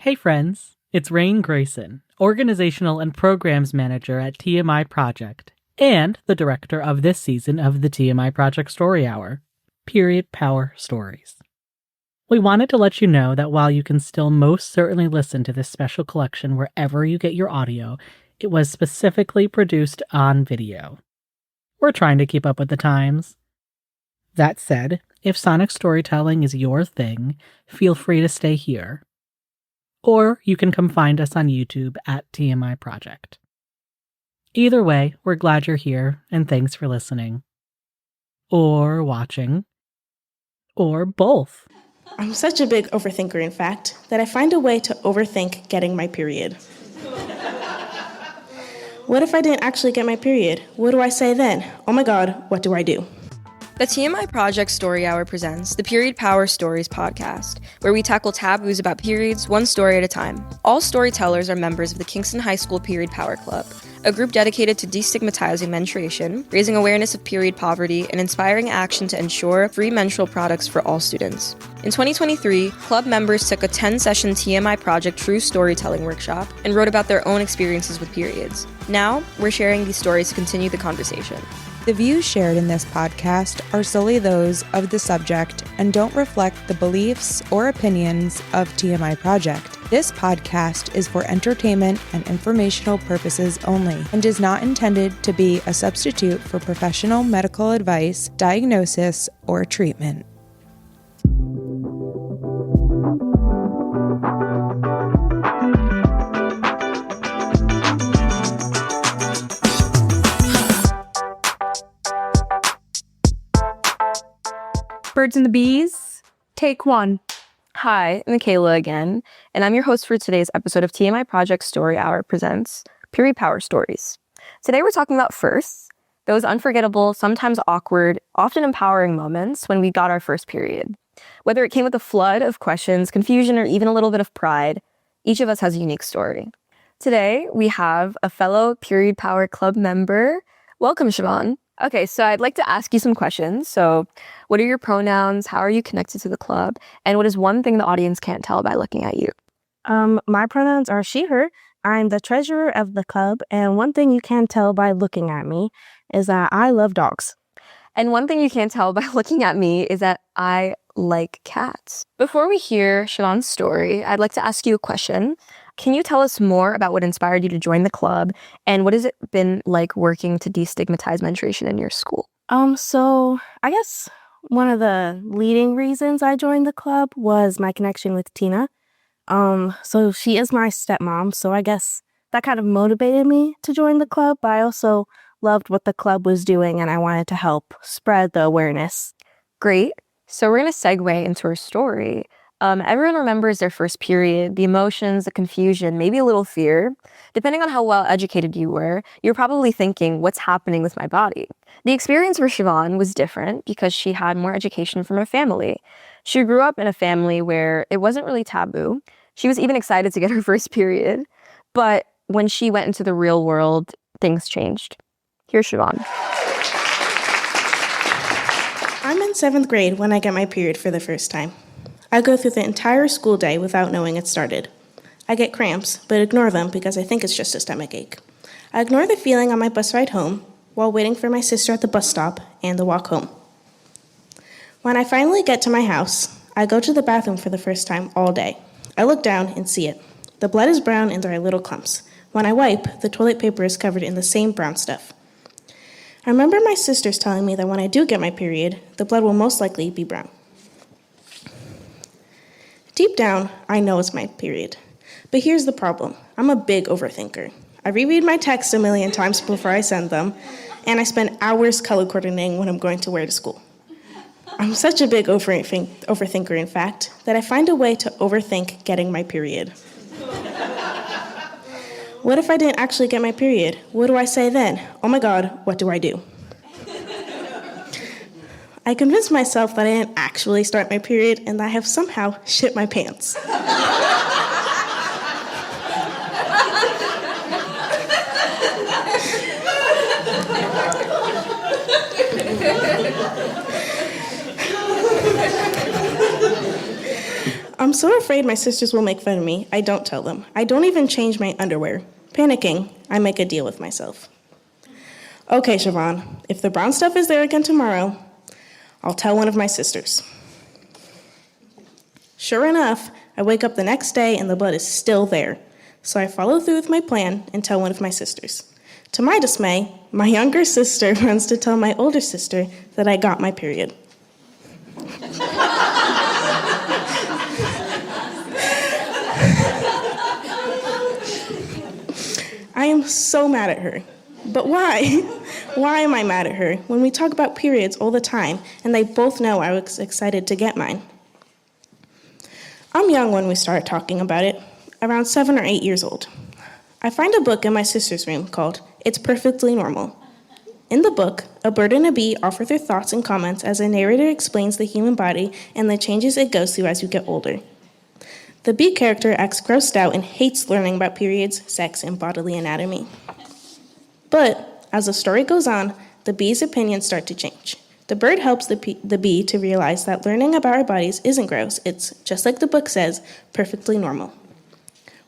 Hey friends, it's Raine Grayson, Organizational and Programs Manager at TMI Project, and the director of this season of the TMI Project Story Hour, Period Power Stories. We wanted to let you know that while you can still most certainly listen to this special collection wherever you get your audio, it was specifically produced on video. We're trying to keep up with the times. That said, if sonic storytelling is your thing, feel free to stay here. Or you can come find us on YouTube at TMI Project. Either way, we're glad you're here, and thanks for listening. Or watching. Or both. I'm such a big overthinker, in fact, that I find a way to overthink getting my period. What if I didn't actually get my period? What do I say then? Oh my God, what do I do? The TMI Project Story Hour presents the Period Power Stories podcast, where we tackle taboos about periods one story at a time. All storytellers are members of the Kingston High School Period Power Club, a group dedicated to destigmatizing menstruation, raising awareness of period poverty, and inspiring action to ensure free menstrual products for all students. In 2023, club members took a 10-session TMI Project True Storytelling workshop and wrote about their own experiences with periods. Now, we're sharing these stories to continue the conversation. The views shared in this podcast are solely those of the subject and don't reflect the beliefs or opinions of TMI Project. This podcast is for entertainment and informational purposes only and is not intended to be a substitute for professional medical advice, diagnosis, or treatment. Birds and the Bees, take one. Hi, Makayla again, and I'm your host for today's episode of TMI Project Story Hour presents Period Power Stories. Today we're talking about firsts, those unforgettable, sometimes awkward, often empowering moments when we got our first period. Whether it came with a flood of questions, confusion, or even a little bit of pride, each of us has a unique story. Today we have a fellow Period Power Club member. Welcome, Siobhan. Okay, so I'd like to ask you some questions. So what are your pronouns? How are you connected to the club? And what is one thing the audience can't tell by looking at you? My pronouns are she, her. I'm the treasurer of the club. And one thing you can tell by looking at me is that I love dogs. And one thing you can't tell by looking at me is that I like cats. Before we hear Siobhan's story, I'd like to ask you a question. Can you tell us more about what inspired you to join the club, and what has it been like working to destigmatize menstruation in your school? So I guess one of the leading reasons I joined the club was my connection with Tina. So she is my stepmom, so I guess that kind of motivated me to join the club, but I also loved what the club was doing, and I wanted to help spread the awareness. Great. So we're going to segue into her story. Everyone remembers their first period, the emotions, the confusion, maybe a little fear. Depending on how well educated you were, you're probably thinking, what's happening with my body? The experience for Siobhan was different because she had more education from her family. She grew up in a family where it wasn't really taboo. She was even excited to get her first period. But when she went into the real world, things changed. Here's Siobhan. I'm in 7th grade when I get my period for the first time. I go through the entire school day without knowing it started. I get cramps, but ignore them because I think it's just a stomach ache. I ignore the feeling on my bus ride home while waiting for my sister at the bus stop and the walk home. When I finally get to my house, I go to the bathroom for the first time all day. I look down and see it. The blood is brown and there are little clumps. When I wipe, the toilet paper is covered in the same brown stuff. I remember my sisters telling me that when I do get my period, the blood will most likely be brown. Deep down, I know it's my period. But here's the problem. I'm a big overthinker. I reread my texts a million times before I send them, and I spend hours color coordinating what I'm going to wear to school. I'm such a big overthinker, in fact, that I find a way to overthink getting my period. What if I didn't actually get my period? What do I say then? Oh my God, what do I do? I convinced myself that I didn't actually start my period and that I have somehow shit my pants. I'm so afraid my sisters will make fun of me, I don't tell them. I don't even change my underwear. Panicking, I make a deal with myself. Okay, Siobhan, if the brown stuff is there again tomorrow, I'll tell one of my sisters. Sure enough, I wake up the next day and the blood is still there. So I follow through with my plan and tell one of my sisters. To my dismay, my younger sister runs to tell my older sister that I got my period. I am so mad at her. But why? Why am I mad at her when we talk about periods all the time and they both know I was excited to get mine? I'm young when we start talking about it, around 7 or 8 years old. I find a book in my sister's room called It's Perfectly Normal. In the book, a bird and a bee offer their thoughts and comments as a narrator explains the human body and the changes it goes through as you get older. The bee character acts grossed out and hates learning about periods, sex, and bodily anatomy. But as the story goes on, the bee's opinions start to change. The bird helps the bee to realize that learning about our bodies isn't gross, it's, just like the book says, perfectly normal.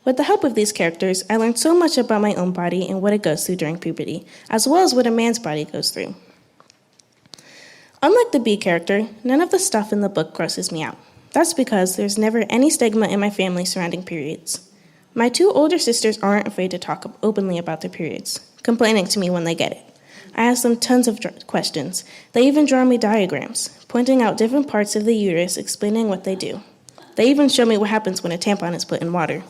With the help of these characters, I learned so much about my own body and what it goes through during puberty, as well as what a man's body goes through. Unlike the bee character, none of the stuff in the book grosses me out. That's because there's never any stigma in my family surrounding periods. My 2 older sisters aren't afraid to talk openly about their periods, complaining to me when they get it. I ask them tons of questions. They even draw me diagrams, pointing out different parts of the uterus, explaining what they do. They even show me what happens when a tampon is put in water.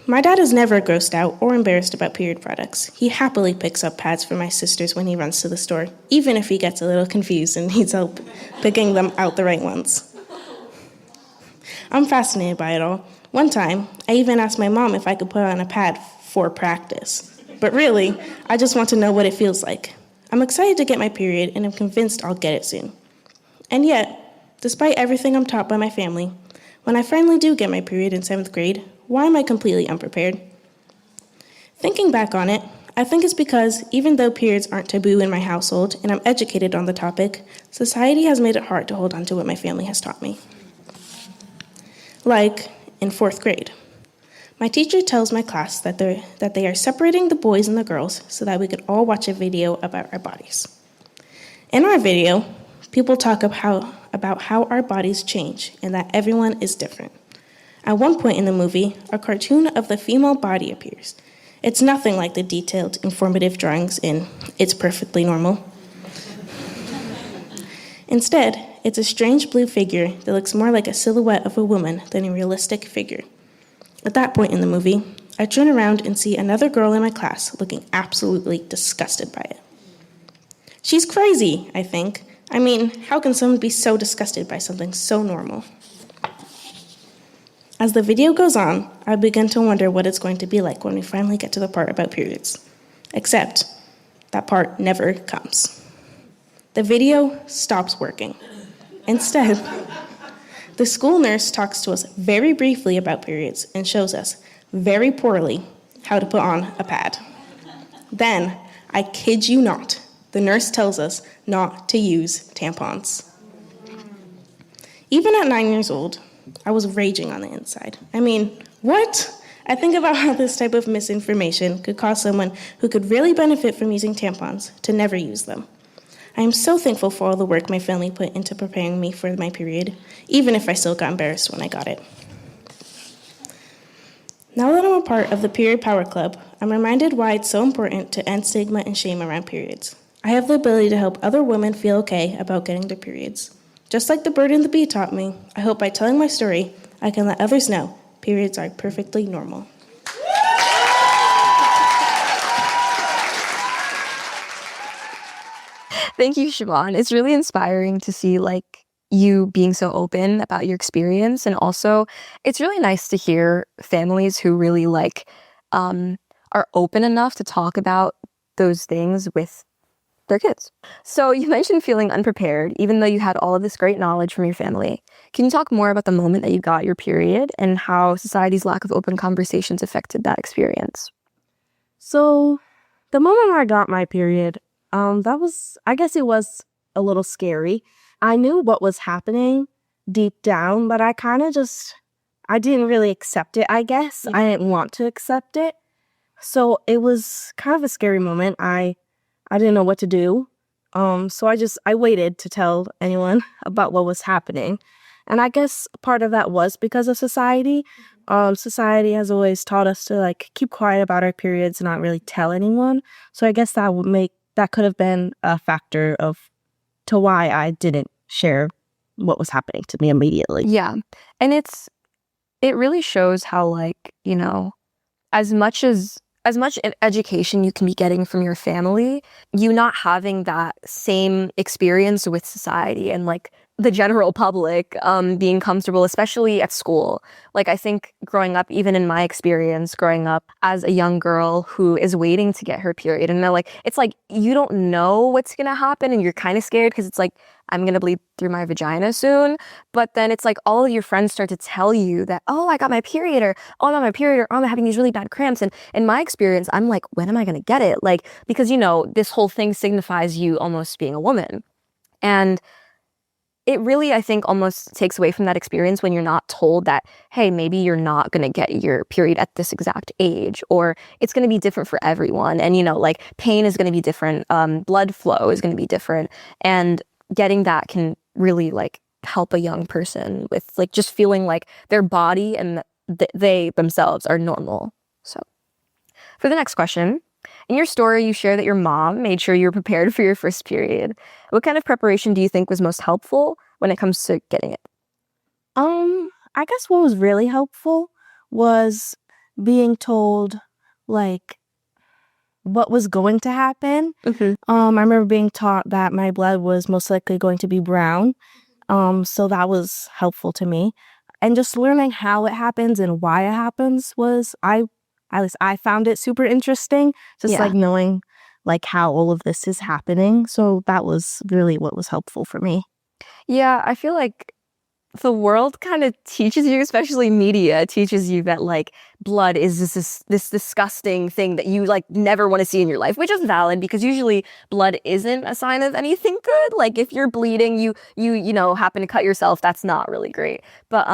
My dad is never grossed out or embarrassed about period products. He happily picks up pads for my sisters when he runs to the store, even if he gets a little confused and needs help picking them out the right ones. I'm fascinated by it all. One time, I even asked my mom if I could put on a pad for practice. But really, I just want to know what it feels like. I'm excited to get my period, and I'm convinced I'll get it soon. And yet, despite everything I'm taught by my family, when I finally do get my period in 7th grade, why am I completely unprepared? Thinking back on it, I think it's because even though periods aren't taboo in my household and I'm educated on the topic, society has made it hard to hold on to what my family has taught me. Like in 4th grade, my teacher tells my class that they are separating the boys and the girls so that we could all watch a video about our bodies. In our video, people talk about how our bodies change and that everyone is different. At one point in the movie, a cartoon of the female body appears. It's nothing like the detailed, informative drawings in It's Perfectly Normal. Instead, it's a strange blue figure that looks more like a silhouette of a woman than a realistic figure. At that point in the movie, I turn around and see another girl in my class looking absolutely disgusted by it. She's crazy, I think. I mean, how can someone be so disgusted by something so normal? As the video goes on, I begin to wonder what it's going to be like when we finally get to the part about periods. Except, that part never comes. The video stops working. Instead, the school nurse talks to us very briefly about periods and shows us, very poorly, how to put on a pad. Then, I kid you not, the nurse tells us not to use tampons. Even at 9 years old, I was raging on the inside. I mean, what? I think about how this type of misinformation could cause someone who could really benefit from using tampons to never use them. I am so thankful for all the work my family put into preparing me for my period, even if I still got embarrassed when I got it. Now that I'm a part of the Period Power Club, I'm reminded why it's so important to end stigma and shame around periods. I have the ability to help other women feel okay about getting their periods. Just like the bird and the bee taught me, I hope by telling my story, I can let others know periods are perfectly normal. Thank you, Siobhan. It's really inspiring to see you being so open about your experience, and also it's really nice to hear families who really are open enough to talk about those things with their kids. So you mentioned feeling unprepared, even though you had all of this great knowledge from your family. Can you talk more about the moment that you got your period and how society's lack of open conversations affected that experience? So, the moment I got my period, I guess it was a little scary. I knew what was happening deep down, but I kind of I didn't really accept it, I guess. I didn't want to accept it. So it was kind of a scary moment. I didn't know what to do. So I waited to tell anyone about what was happening. And I guess part of that was because of society. Society has always taught us to like keep quiet about our periods and not really tell anyone. So I guess that could have been a factor to why I didn't share what was happening to me immediately. Yeah. And it really shows how, like, you know, as much education you can be getting from your family, you not having that same experience with society and like the general public being comfortable, especially at school. Like, I think growing up, even in my experience, growing up as a young girl who is waiting to get her period, and they're like, it's like you don't know what's gonna happen and you're kind of scared because it's like, I'm gonna bleed through my vagina soon. But then it's like all of your friends start to tell you that, oh, I got my period, or oh, I'm on my period, or oh, I'm having these really bad cramps. And in my experience, I'm like, when am I gonna get it? Like, because, you know, this whole thing signifies you almost being a woman. And it really, I think, almost takes away from that experience when you're not told that, hey, maybe you're not going to get your period at this exact age, or it's going to be different for everyone. And, you know, like pain is going to be different. Blood flow is going to be different. And getting that can really like help a young person with like just feeling like their body and they themselves are normal. So for the next question, in your story, you share that your mom made sure you were prepared for your first period. What kind of preparation do you think was most helpful when it comes to getting it? I guess what was really helpful was being told like what was going to happen. I remember being taught that my blood was most likely going to be brown. So that was helpful to me. And just learning how it happens and why it happens was at least I found it super interesting, just like knowing like how all of this is happening. So that was really what was helpful for me. Yeah, I feel like the world kind of teaches you, especially media, teaches you that like blood is this disgusting thing that you like never want to see in your life, which is valid because usually blood isn't a sign of anything good. Like if you're bleeding, you know, happen to cut yourself, that's not really great. But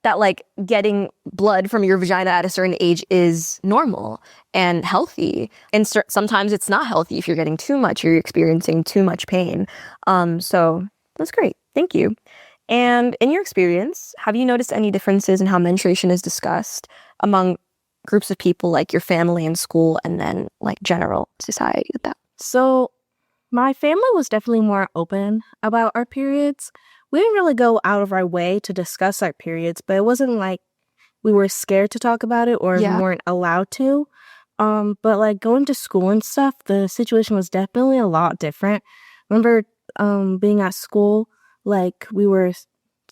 that like getting blood from your vagina at a certain age is normal and healthy. And sometimes it's not healthy if you're getting too much or you're experiencing too much pain. So that's great. Thank you. And in your experience, have you noticed any differences in how menstruation is discussed among groups of people like your family and school and then like general society with that? So my family was definitely more open about our periods. We didn't really go out of our way to discuss our periods, but it wasn't like we were scared to talk about it or we weren't allowed to. But like going to school and stuff, the situation was definitely a lot different. Remember being at school, like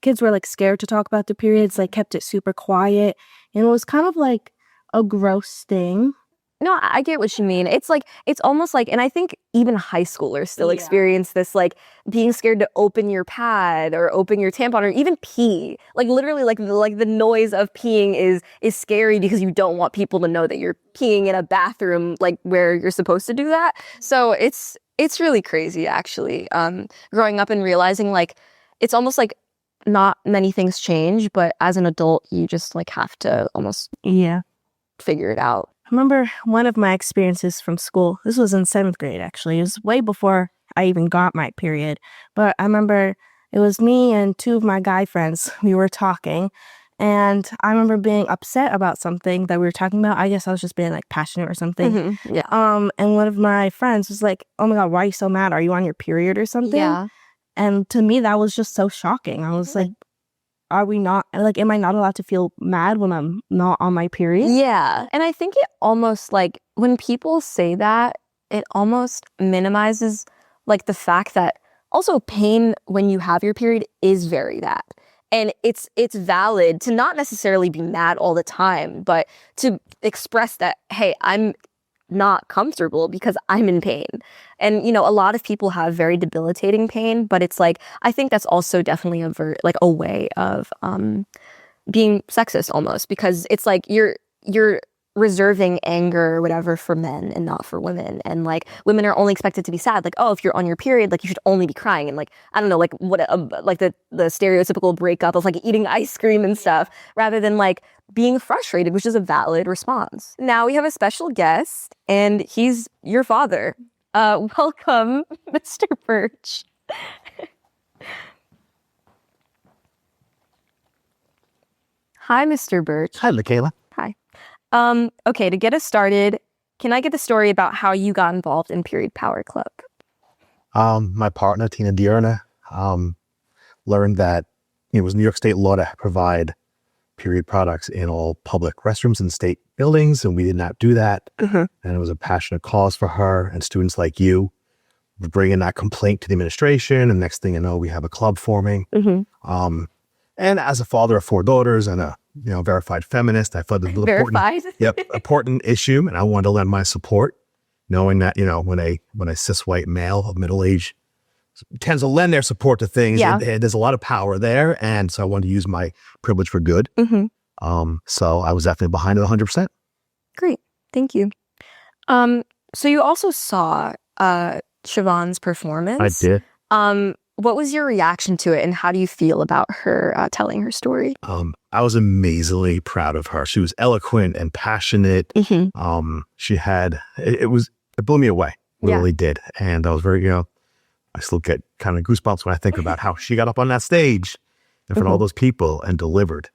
kids were like scared to talk about the periods, like kept it super quiet. And it was kind of like a gross thing. No, I get what you mean. It's like, it's almost like, and I think even high schoolers still experience this, like being scared to open your pad or open your tampon or even pee. Like literally like the noise of peeing is scary because you don't want people to know that you're peeing in a bathroom like where you're supposed to do that. So it's really crazy actually. Growing up and realizing like, it's almost like not many things change, but as an adult, you just like have to almost figure it out. I remember one of my experiences from school. This was in 7th grade, actually. It was way before I even got my period. But I remember it was me and 2 of my guy friends. We were talking. And I remember being upset about something that we were talking about. I guess I was just being like passionate or something. And one of my friends was like, oh my God, why are you so mad? Are you on your period or something? Yeah. And to me, that was just so shocking. I was like, are we not, like, am I not allowed to feel mad when I'm not on my period? Yeah. And I think it almost like when people say that, it almost minimizes like the fact that also pain when you have your period is very that. And it's valid to not necessarily be mad all the time, but to express that, hey, I'm not comfortable because I'm in pain. And, you know, a lot of people have very debilitating pain, but it's like, I think that's also definitely a way of being sexist almost, because it's like you're reserving anger or whatever for men and not for women. And like women are only expected to be sad. Like, oh, if you're on your period, like you should only be crying. And like, I don't know, like what, like the stereotypical breakup of like eating ice cream and stuff rather than like being frustrated, which is a valid response. Now we have a special guest and he's your father. Welcome, Mr. Burch. Hi, Mr. Burch. Hi, Makayla. Hi. Okay, to get us started, can I get the story about how you got involved in Period Power Club? My partner, Tina Diurna, learned that it was New York state law to provide period products in all public restrooms and state buildings, and we did not do that. And it was a passionate cause for her, and students like you were bringing that complaint to the administration, and next thing you know, we have a club forming. And as a father of 4 daughters and a verified feminist, I felt it was an important issue, and I wanted to lend my support, knowing that when a cis white male of middle age tends to lend their support to things, there's a lot of power there, and so I wanted to use my privilege for good. So I was definitely behind it 100%. Great, thank you. So you also saw Siobhan's performance. I did. What was your reaction to it, and how do you feel about her telling her story? I was amazingly proud of her. She was eloquent and passionate. She had, it blew me away. Really did. And I was very, I still get kind of goosebumps when I think about how she got up on that stage in front of all those people and delivered.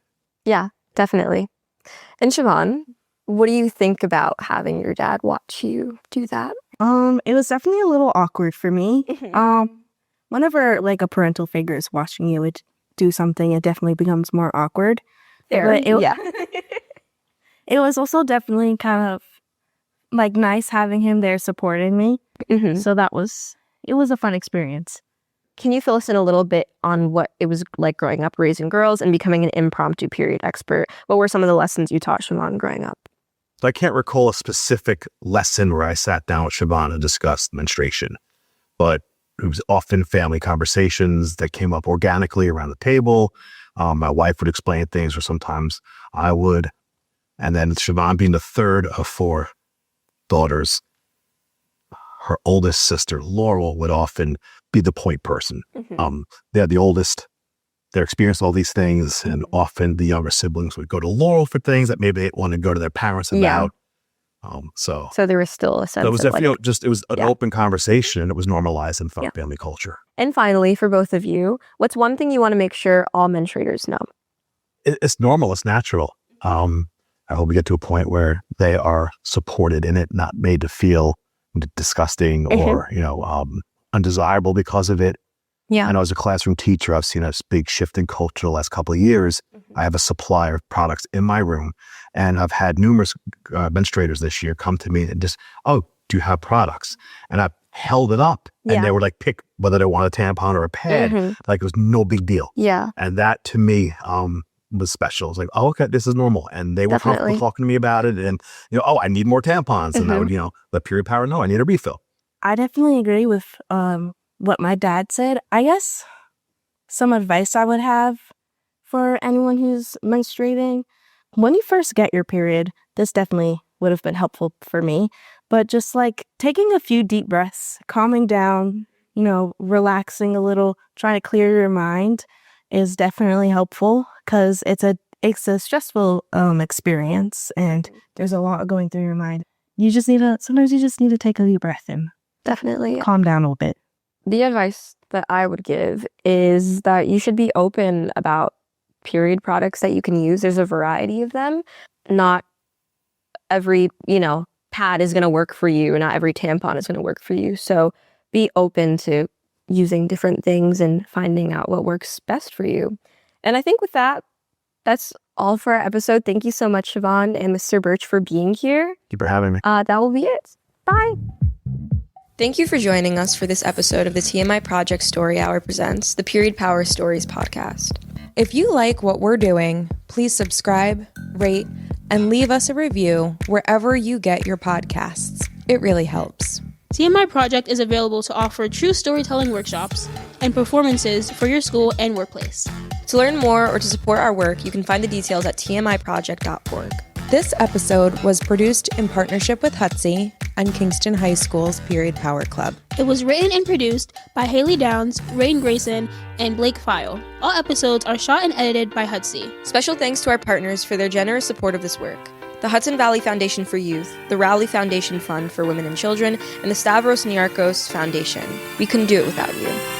Yeah, definitely. And Siobhan, what do you think about having your dad watch you do that? It was definitely a little awkward for me. Whenever like a parental figure is watching you do something, it definitely becomes more awkward. It was also definitely kind of like nice having him there supporting me. So it was a fun experience. Can you fill us in a little bit on what it was like growing up raising girls and becoming an impromptu period expert? What were some of the lessons you taught Siobhan growing up? So I can't recall a specific lesson where I sat down with Siobhan and discussed menstruation, but it was often family conversations that came up organically around the table. My wife would explain things, or sometimes I would. And then Siobhan, being the third of 4 daughters, her oldest sister, Laurel, would often be the point person. They're the oldest. They're experiencing all these things, and often the younger siblings would go to Laurel for things that maybe they want to go to their parents about. So there was still a sense it was of it was an open conversation, and it was normalized in family culture. And finally, for both of you, what's one thing you want to make sure all menstruators know? It's normal. It's natural. I hope we get to a point where they are supported in it, not made to feel disgusting or, undesirable because of it. I know as a classroom teacher, I've seen a big shift in culture the last couple of years. I have a supply of products in my room, and I've had numerous menstruators this year come to me and just, oh, do you have products? And I held it up, and they were like, pick whether they want a tampon or a pad. Like it was no big deal. And that to me was special. It was like, oh, okay, this is normal. And they were comfortable talking to me about it. And, oh, I need more tampons. And I would, let Period Power know I need a refill. I definitely agree with what my dad said. I guess some advice I would have for anyone who's menstruating: when you first get your period, this definitely would have been helpful for me, but just like taking a few deep breaths, calming down, relaxing a little, trying to clear your mind is definitely helpful, because it's a stressful experience, and there's a lot going through your mind. Sometimes you just need to take a deep breath and calm down a little bit. The advice that I would give is that you should be open about period products that you can use. There's a variety of them. Not every, pad is going to work for you. Not every tampon is going to work for you. So be open to using different things and finding out what works best for you. And I think with that, that's all for our episode. Thank you so much, Siobhan and Mr. Burch, for being here. Thank you for having me. That will be it. Bye. Thank you for joining us for this episode of the TMI Project Story Hour presents the Period Power Stories podcast. If you like what we're doing, please subscribe, rate, and leave us a review wherever you get your podcasts. It really helps. TMI Project is available to offer true storytelling workshops and performances for your school and workplace. To learn more or to support our work, you can find the details at tmiproject.org. This episode was produced in partnership with HUDSY and Kingston High School's Period Power Club. It was written and produced by Hayley Downs, Raine Grayson, and Blake Pfeil. All episodes are shot and edited by HUDSY. Special thanks to our partners for their generous support of this work. The Hudson Valley Foundation for Youth, the Rowley Foundation Fund for Women and Children, and the Stavros Niarchos Foundation. We couldn't do it without you.